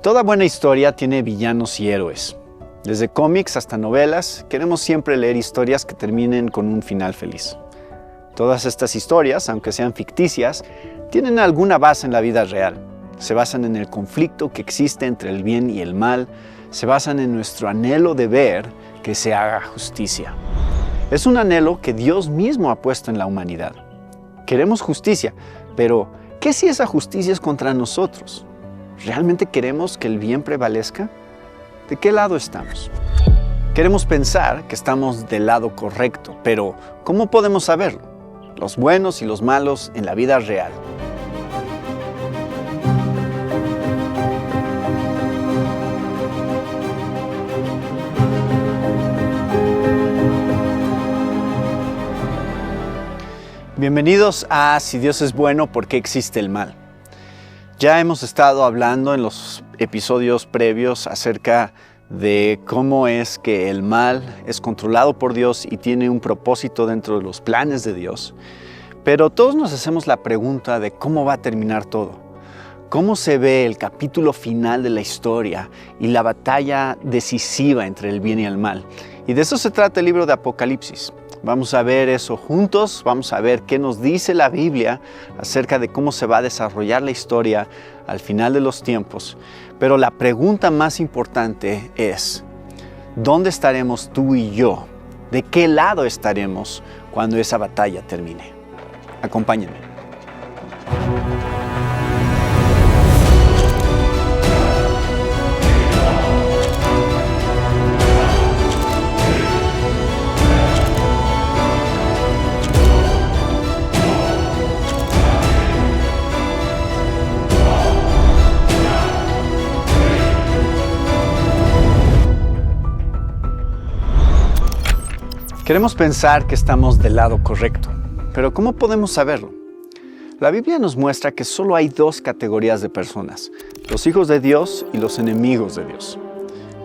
Toda buena historia tiene villanos y héroes. Desde cómics hasta novelas, queremos siempre leer historias que terminen con un final feliz. Todas estas historias, aunque sean ficticias, tienen alguna base en la vida real. Se basan en el conflicto que existe entre el bien y el mal, se basan en nuestro anhelo de ver que se haga justicia. Es un anhelo que Dios mismo ha puesto en la humanidad. Queremos justicia, pero ¿qué si esa justicia es contra nosotros? ¿Realmente queremos que el bien prevalezca? ¿De qué lado estamos? Queremos pensar que estamos del lado correcto, pero ¿cómo podemos saberlo? Los buenos y los malos en la vida real. Bienvenidos a Si Dios es bueno, ¿por qué existe el mal? Ya hemos estado hablando en los episodios previos acerca de cómo es que el mal es controlado por Dios y tiene un propósito dentro de los planes de Dios. Pero todos nos hacemos la pregunta de cómo va a terminar todo. ¿Cómo se ve el capítulo final de la historia y la batalla decisiva entre el bien y el mal? Y de eso se trata el libro de Apocalipsis. Vamos a ver eso juntos, vamos a ver qué nos dice la Biblia acerca de cómo se va a desarrollar la historia al final de los tiempos. Pero la pregunta más importante es, ¿dónde estaremos tú y yo? ¿De qué lado estaremos cuando esa batalla termine? Acompáñenme. Queremos pensar que estamos del lado correcto, pero ¿cómo podemos saberlo? La Biblia nos muestra que solo hay dos categorías de personas, los hijos de Dios y los enemigos de Dios.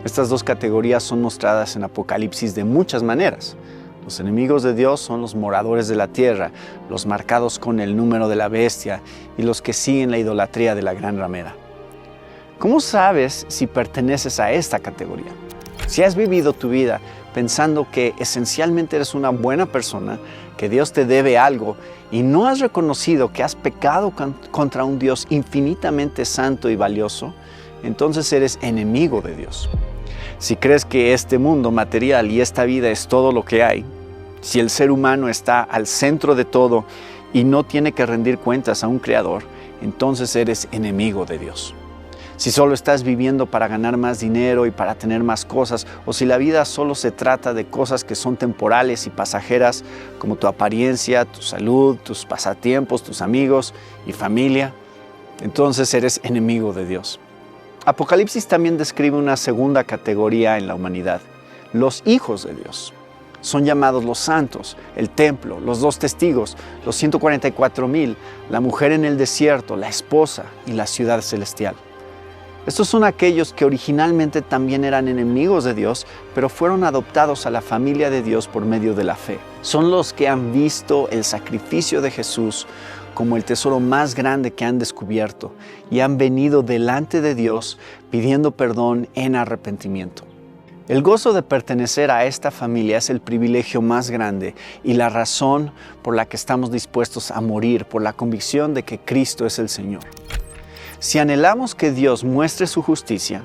Estas dos categorías son mostradas en Apocalipsis de muchas maneras. Los enemigos de Dios son los moradores de la tierra, los marcados con el número de la bestia y los que siguen la idolatría de la gran ramera. ¿Cómo sabes si perteneces a esta categoría? Si has vivido tu vida pensando que esencialmente eres una buena persona, que Dios te debe algo y no has reconocido que has pecado contra un Dios infinitamente santo y valioso, entonces eres enemigo de Dios. Si crees que este mundo material y esta vida es todo lo que hay, si el ser humano está al centro de todo y no tiene que rendir cuentas a un creador, entonces eres enemigo de Dios. Si solo estás viviendo para ganar más dinero y para tener más cosas, o si la vida solo se trata de cosas que son temporales y pasajeras, como tu apariencia, tu salud, tus pasatiempos, tus amigos y familia, entonces eres enemigo de Dios. Apocalipsis también describe una segunda categoría en la humanidad, los hijos de Dios. Son llamados los santos, el templo, los dos testigos, los 144,000, la mujer en el desierto, la esposa y la ciudad celestial. Estos son aquellos que originalmente también eran enemigos de Dios, pero fueron adoptados a la familia de Dios por medio de la fe. Son los que han visto el sacrificio de Jesús como el tesoro más grande que han descubierto y han venido delante de Dios pidiendo perdón en arrepentimiento. El gozo de pertenecer a esta familia es el privilegio más grande y la razón por la que estamos dispuestos a morir por la convicción de que Cristo es el Señor. Si anhelamos que Dios muestre su justicia,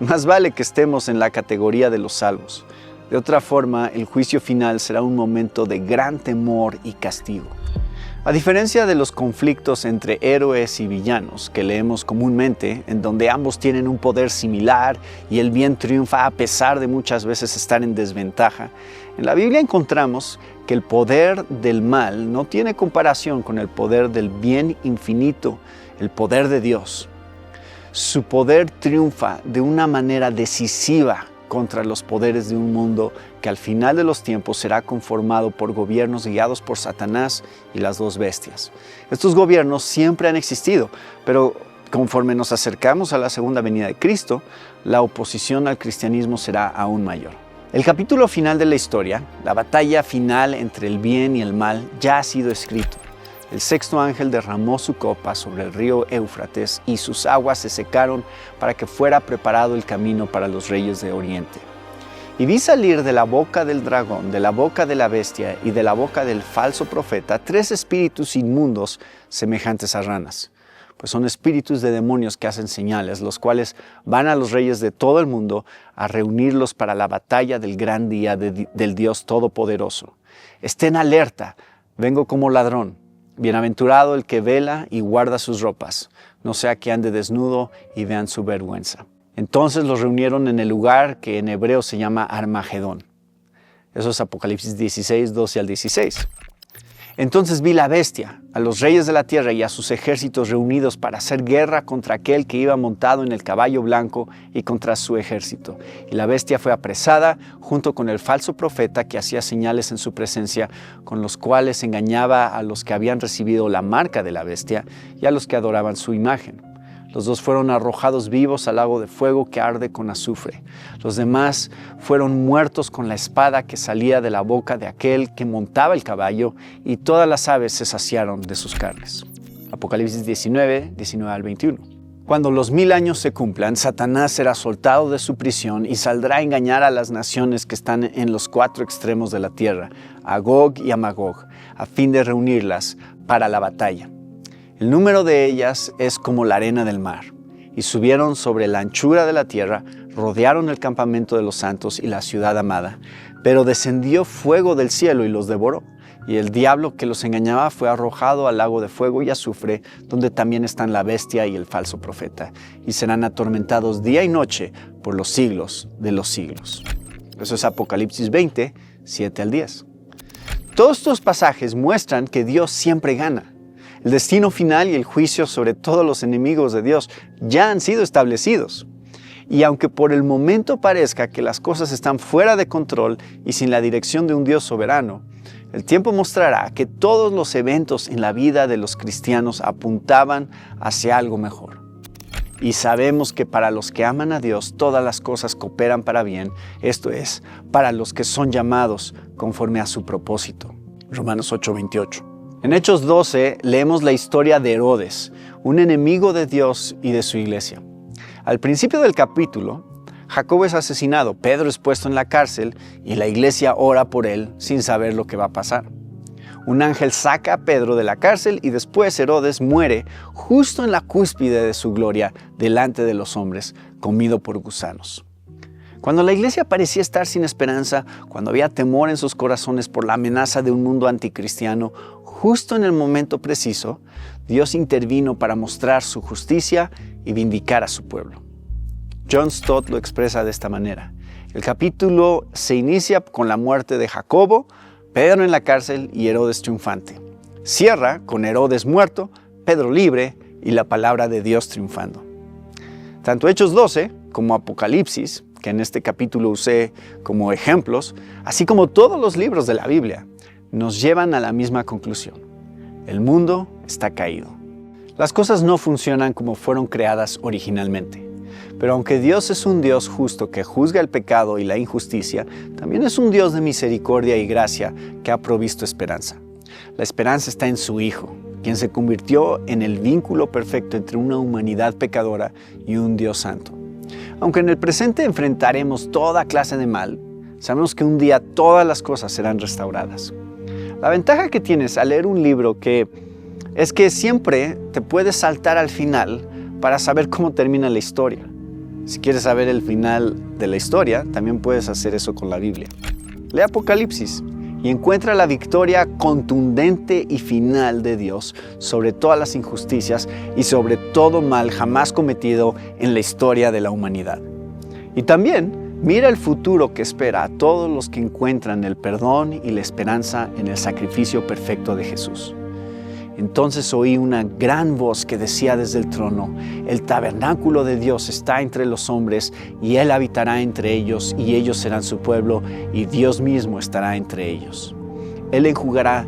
más vale que estemos en la categoría de los salvos. De otra forma, el juicio final será un momento de gran temor y castigo. A diferencia de los conflictos entre héroes y villanos que leemos comúnmente, en donde ambos tienen un poder similar y el bien triunfa a pesar de muchas veces estar en desventaja, en la Biblia encontramos que el poder del mal no tiene comparación con el poder del bien infinito, el poder de Dios. Su poder triunfa de una manera decisiva contra los poderes de un mundo que al final de los tiempos será conformado por gobiernos guiados por Satanás y las dos bestias. Estos gobiernos siempre han existido, pero conforme nos acercamos a la segunda venida de Cristo, la oposición al cristianismo será aún mayor. El capítulo final de la historia, la batalla final entre el bien y el mal, ya ha sido escrito. El sexto ángel derramó su copa sobre el río Éufrates y sus aguas se secaron para que fuera preparado el camino para los reyes de Oriente. Y vi salir de la boca del dragón, de la boca de la bestia y de la boca del falso profeta 3 espíritus inmundos semejantes a ranas. Pues son espíritus de demonios que hacen señales, los cuales van a los reyes de todo el mundo a reunirlos para la batalla del gran día del Dios Todopoderoso. Estén alerta, vengo como ladrón. Bienaventurado el que vela y guarda sus ropas, no sea que ande desnudo y vean su vergüenza. Entonces los reunieron en el lugar que en hebreo se llama Armagedón. Eso es Apocalipsis 16, 12 al 16. Entonces vi la bestia, a los reyes de la tierra y a sus ejércitos reunidos para hacer guerra contra aquel que iba montado en el caballo blanco y contra su ejército. Y la bestia fue apresada junto con el falso profeta que hacía señales en su presencia, con los cuales engañaba a los que habían recibido la marca de la bestia y a los que adoraban su imagen. Los 2 fueron arrojados vivos al lago de fuego que arde con azufre. Los demás fueron muertos con la espada que salía de la boca de aquel que montaba el caballo, y todas las aves se saciaron de sus carnes. Apocalipsis 19, 19 al 21. Cuando los 1000 años se cumplan, Satanás será soltado de su prisión y saldrá a engañar a las naciones que están en los 4 extremos de la tierra, a Gog y a Magog, a fin de reunirlas para la batalla. El número de ellas es como la arena del mar, y subieron sobre la anchura de la tierra, rodearon el campamento de los santos y la ciudad amada, pero descendió fuego del cielo y los devoró, y el diablo que los engañaba fue arrojado al lago de fuego y azufre, donde también están la bestia y el falso profeta, y serán atormentados día y noche por los siglos de los siglos. Eso es Apocalipsis 20, 7 al 10. Todos estos pasajes muestran que Dios siempre gana. El destino final y el juicio sobre todos los enemigos de Dios ya han sido establecidos. Y aunque por el momento parezca que las cosas están fuera de control y sin la dirección de un Dios soberano, el tiempo mostrará que todos los eventos en la vida de los cristianos apuntaban hacia algo mejor. Y sabemos que para los que aman a Dios todas las cosas cooperan para bien, esto es, para los que son llamados conforme a su propósito. Romanos 8:28. En Hechos 12 leemos la historia de Herodes, un enemigo de Dios y de su iglesia. Al principio del capítulo, Jacobo es asesinado, Pedro es puesto en la cárcel y la iglesia ora por él sin saber lo que va a pasar. Un ángel saca a Pedro de la cárcel y después Herodes muere justo en la cúspide de su gloria delante de los hombres, comido por gusanos. Cuando la iglesia parecía estar sin esperanza, cuando había temor en sus corazones por la amenaza de un mundo anticristiano, justo en el momento preciso, Dios intervino para mostrar su justicia y vindicar a su pueblo. John Stott lo expresa de esta manera. El capítulo se inicia con la muerte de Jacobo, Pedro en la cárcel y Herodes triunfante. Cierra con Herodes muerto, Pedro libre y la palabra de Dios triunfando. Tanto Hechos 12 como Apocalipsis, que en este capítulo usé como ejemplos, así como todos los libros de la Biblia, nos llevan a la misma conclusión. El mundo está caído. Las cosas no funcionan como fueron creadas originalmente. Pero aunque Dios es un Dios justo que juzga el pecado y la injusticia, también es un Dios de misericordia y gracia que ha provisto esperanza. La esperanza está en su Hijo, quien se convirtió en el vínculo perfecto entre una humanidad pecadora y un Dios santo. Aunque en el presente enfrentaremos toda clase de mal, sabemos que un día todas las cosas serán restauradas. La ventaja que tienes al leer un libro es que siempre te puedes saltar al final para saber cómo termina la historia. Si quieres saber el final de la historia, también puedes hacer eso con la Biblia. Lee Apocalipsis y encuentra la victoria contundente y final de Dios sobre todas las injusticias y sobre todo mal jamás cometido en la historia de la humanidad. Y también mira el futuro que espera a todos los que encuentran el perdón y la esperanza en el sacrificio perfecto de Jesús. Entonces oí una gran voz que decía desde el trono: el tabernáculo de Dios está entre los hombres y Él habitará entre ellos y ellos serán su pueblo y Dios mismo estará entre ellos. Él enjugará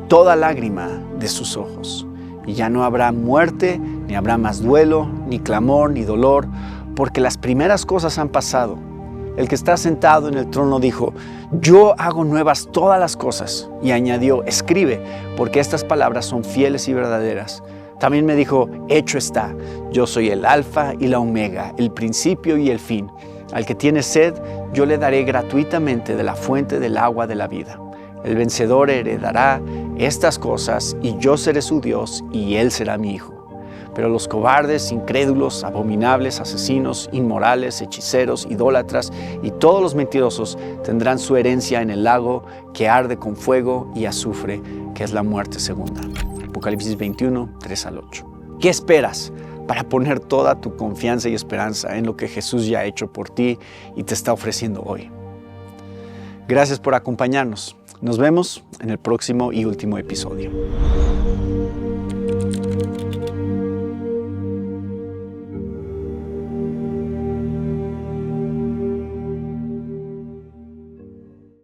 toda lágrima de sus ojos y ya no habrá muerte, ni habrá más duelo, ni clamor, ni dolor, porque las primeras cosas han pasado. El que está sentado en el trono dijo: yo hago nuevas todas las cosas. Y añadió: escribe, porque estas palabras son fieles y verdaderas. También me dijo: hecho está, yo soy el Alfa y la Omega, el principio y el fin. Al que tiene sed, yo le daré gratuitamente de la fuente del agua de la vida. El vencedor heredará estas cosas, y yo seré su Dios, y él será mi hijo. Pero los cobardes, incrédulos, abominables, asesinos, inmorales, hechiceros, idólatras y todos los mentirosos tendrán su herencia en el lago que arde con fuego y azufre, que es la muerte segunda. Apocalipsis 21, 3 al 8. ¿Qué esperas para poner toda tu confianza y esperanza en lo que Jesús ya ha hecho por ti y te está ofreciendo hoy? Gracias por acompañarnos. Nos vemos en el próximo y último episodio.